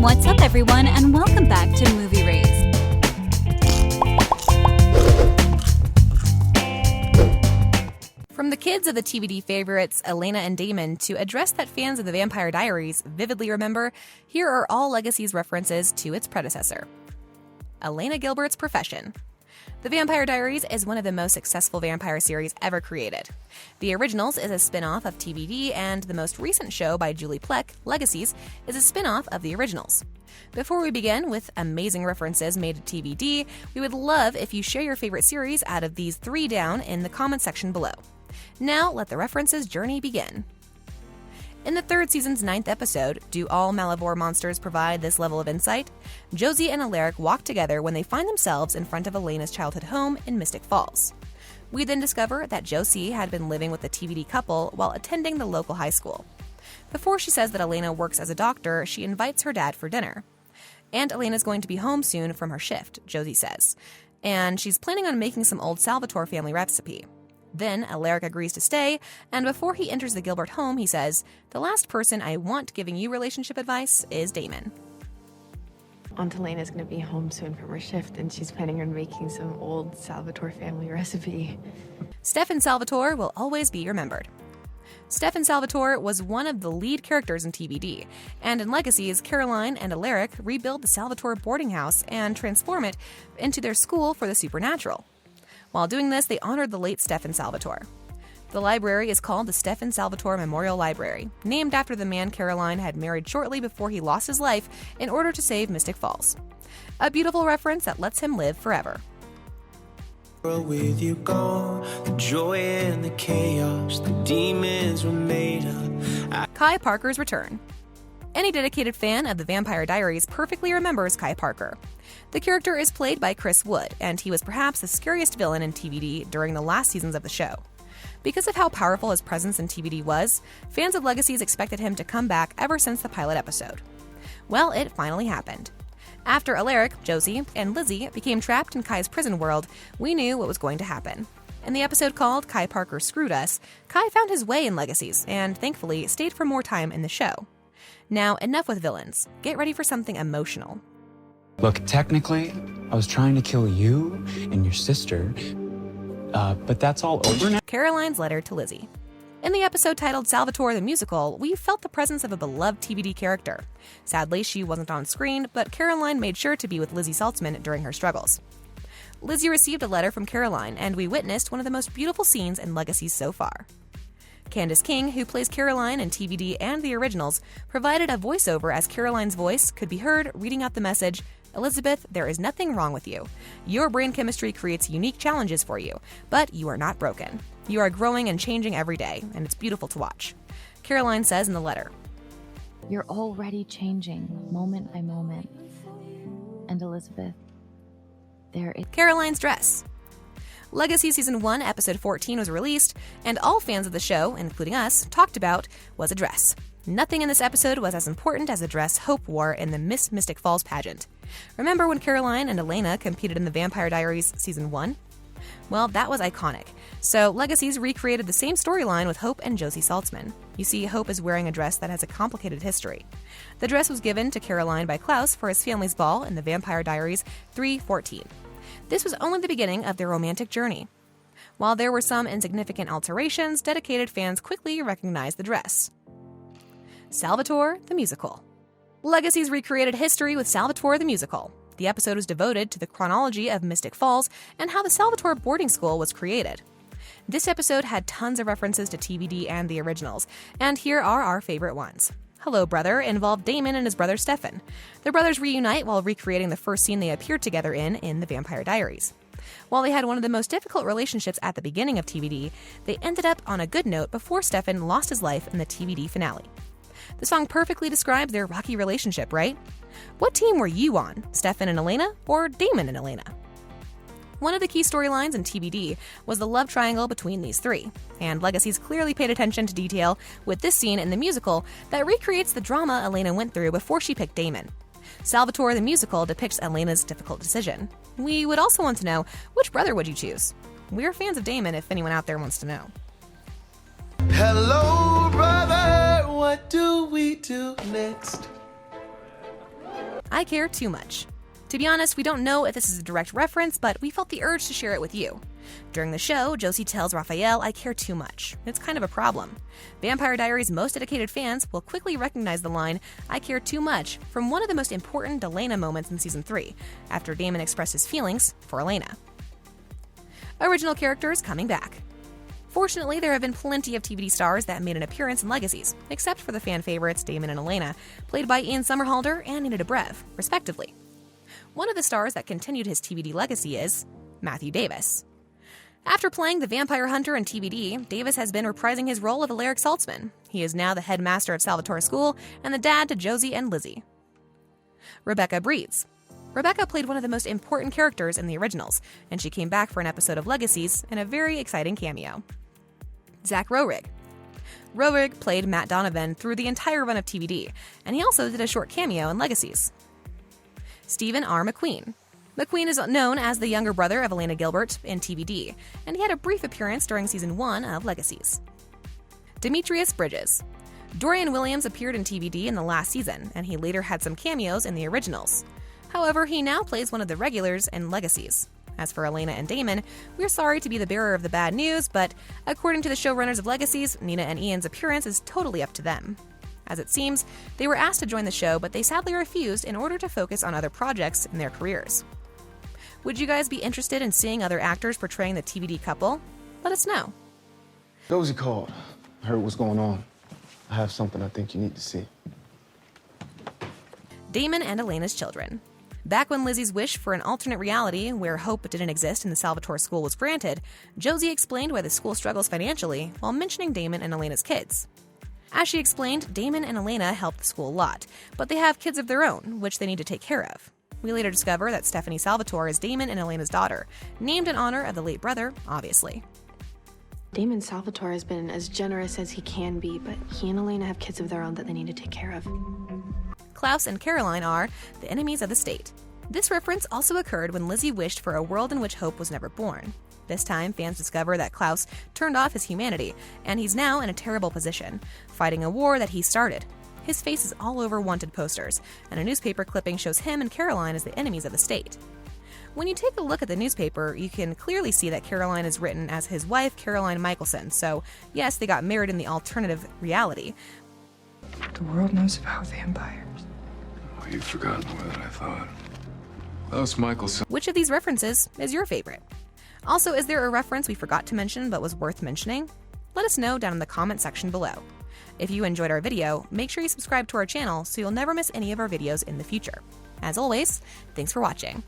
What's up, everyone, and welcome back to Movie Raised. From the kids of the TBD favorites ELENA and Damon to a dress that fans of the Vampire Diaries vividly remember, here are all Legacies references to its predecessor. Elena Gilbert's profession. The Vampire Diaries is one of the most successful vampire series ever created. The Originals is a spin-off of TBD, and the most recent show by Julie Plec, Legacies, is a spin-off of the Originals. Before we begin with amazing references made to TBD, we would love if you share your favorite series out of these 3 down in the comment section below. Now, let the references journey begin. In the 3rd season's 9th episode, Do All Malivore Monsters Provide This Level of Insight?, Josie and Alaric walk together when they find themselves in front of Elena's childhood home in Mystic Falls. We then discover that Josie had been living with the TBD couple while attending the local high school. Before she says that Elena works as a doctor, she invites her dad for dinner. And Elena's going to be home soon from her shift, Josie says. And she's planning on making some old Salvatore family recipe. Then Alaric agrees to stay, and before he enters the Gilbert home, he says, "The last person I want giving you relationship advice is Damon." Aunt Elena's going to be home soon from her shift, and she's planning on making some old Salvatore family recipe. STEFAN Salvatore will always be remembered. STEFAN Salvatore was one of the lead characters in TBD, and in Legacies, Caroline and Alaric rebuild the Salvatore boarding house and transform it into their school for the supernatural. While doing this, they honored the late STEFAN Salvatore. The library is called the STEFAN Salvatore Memorial Library, named after the man Caroline had married shortly before he lost his life in order to save Mystic Falls. A beautiful reference that lets him live forever. With you gone, the joy and the chaos, the demons were made of. Kai Parker's return. Any dedicated fan of the Vampire Diaries perfectly remembers Kai Parker. The character is played by Chris Wood, and he was perhaps the scariest villain in TBD during the last seasons of the show. Because of how powerful his presence in TBD was, fans of Legacies expected him to come back ever since the pilot episode. Well, it finally happened. After Alaric, Josie, and Lizzie became trapped in Kai's prison world, we knew what was going to happen. In the episode called Kai Parker Screwed Us, Kai found his way in Legacies and, thankfully, stayed for more time in the show. Now, enough with villains. Get ready for something emotional. Look, technically, I was trying to kill you and your sister, but that's all over now. Caroline's letter to Lizzie. In the episode titled Salvatore the Musical, we felt the presence of a beloved TBD character. Sadly, she wasn't on screen, but Caroline made sure to be with Lizzie Saltzman during her struggles. Lizzie received a letter from Caroline, and we witnessed one of the most beautiful scenes in Legacies so far. Candace King, who plays Caroline in TBD and the Originals, provided a voiceover as Caroline's voice could be heard reading out the message, "Elizabeth, there is nothing wrong with you. Your brain chemistry creates unique challenges for you, but you are not broken. You are growing and changing every day, and it's beautiful to watch." Caroline says in the letter, You're already changing, moment by moment. And Elizabeth, there is... Caroline's dress. Legacy Season 1, Episode 14 was released, and all fans of the show, including us, talked about was a dress. Nothing in this episode was as important as the dress Hope wore in the Miss Mystic Falls pageant. Remember when Caroline and Elena competed in the Vampire Diaries Season 1? Well, that was iconic. So Legacies recreated the same storyline with Hope and Josie Saltzman. You see, Hope is wearing a dress that has a complicated history. The dress was given to Caroline by Klaus for his family's ball in the Vampire Diaries 3:14. This was only the beginning of their romantic journey. While there were some insignificant alterations, dedicated fans quickly recognized the dress. Salvatore the Musical. Legacies recreated history with Salvatore the Musical. The episode was devoted to the chronology of Mystic Falls and how the Salvatore boarding school was created. This episode had tons of references to TBD and the Originals, and here are our favorite ones. Hello, Brother involved Damon and his brother STEFAN. The brothers reunite while recreating the first scene they appeared together in the Vampire Diaries. While they had one of the most difficult relationships at the beginning of TBD, they ended up on a good note before STEFAN lost his life in the TBD finale. The song perfectly describes their rocky relationship, right? What team were you on, STEFAN and Elena, or Damon and Elena? One of the key storylines in TBD was the love triangle between these three, and Legacies clearly paid attention to detail with this scene in the musical that recreates the drama Elena went through before she picked Damon. Salvatore the Musical depicts Elena's difficult decision. We would also want to know, which brother would you choose? We're fans of Damon if anyone out there wants to know. Hello, brother, what do we do next? I care too much. To be honest, we don't know if this is a direct reference, but we felt the urge to share it with you. During the show, Josie tells Raphael, "I care too much." It's kind of a problem. Vampire Diaries' most dedicated fans will quickly recognize the line, "I care too much," from one of the most important ELENA moments in Season 3, after Damon expressed his feelings for ELENA. Original characters coming back. Fortunately, there have been plenty of TVD stars that made an appearance in Legacies, except for the fan favorites Damon and ELENA, played by Ian Somerhalder and Nina Dobrev, respectively. One of the stars that continued his TVD legacy is Matthew Davis. After playing the vampire hunter in TVD, Davis has been reprising his role of Alaric Saltzman. He is now the headmaster at Salvatore School and the dad to Josie and Lizzie. Rebecca Breeds. Rebecca played one of the most important characters in the originals, and she came back for an episode of Legacies in a very exciting cameo. Zach Rohrig. Rohrig played Matt Donovan through the entire run of TVD, and he also did a short cameo in Legacies. Stephen R. McQueen. McQueen is known as the younger brother of ELENA Gilbert in TVD, and he had a brief appearance during Season 1 of Legacies. Demetrius Bridges. Dorian Williams appeared in TVD in the last season, and he later had some cameos in the originals. However, he now plays one of the regulars in Legacies. As for ELENA and Damon, we're sorry to be the bearer of the bad news, but according to the showrunners of Legacies, Nina and Ian's appearance is totally up to them. As it seems, they were asked to join the show, but they sadly refused in order to focus on other projects in their careers. Would you guys be interested in seeing other actors portraying the TVD couple? Let us know. Josie called. I heard what's going on. I have something I think you need to see. Damon and ELENA's children. Back when Lizzie's wish for an alternate reality where Hope didn't exist and the Salvatore School was granted, Josie explained why the school struggles financially while mentioning Damon and ELENA's kids. As she explained, Damon and ELENA help the school a lot, but they have kids of their own, which they need to take care of. We later discover that Stephanie Salvatore is Damon and ELENA's daughter, named in honor of the late brother, obviously. Damon Salvatore has been as generous as he can be, but he and ELENA have kids of their own that they need to take care of. Klaus and Caroline are the enemies of the state. This reference also occurred when Lizzie wished for a world in which Hope was never born. This time, fans discover that Klaus turned off his humanity, and he's now in a terrible position, fighting a war that he started. His face is all over wanted posters, and a newspaper clipping shows him and Caroline as the enemies of the state. When you take a look at the newspaper, you can clearly see that Caroline is written as his wife, Caroline Mikaelson, so yes, they got married in the alternative reality. The world knows about vampires. Oh, you've forgotten more than I thought. Klaus Mikaelson. Which of these references is your favorite? Also, is there a reference we forgot to mention but was worth mentioning? Let us know down in the comment section below. If you enjoyed our video, make sure you subscribe to our channel so you'll never miss any of our videos in the future. As always, thanks for watching.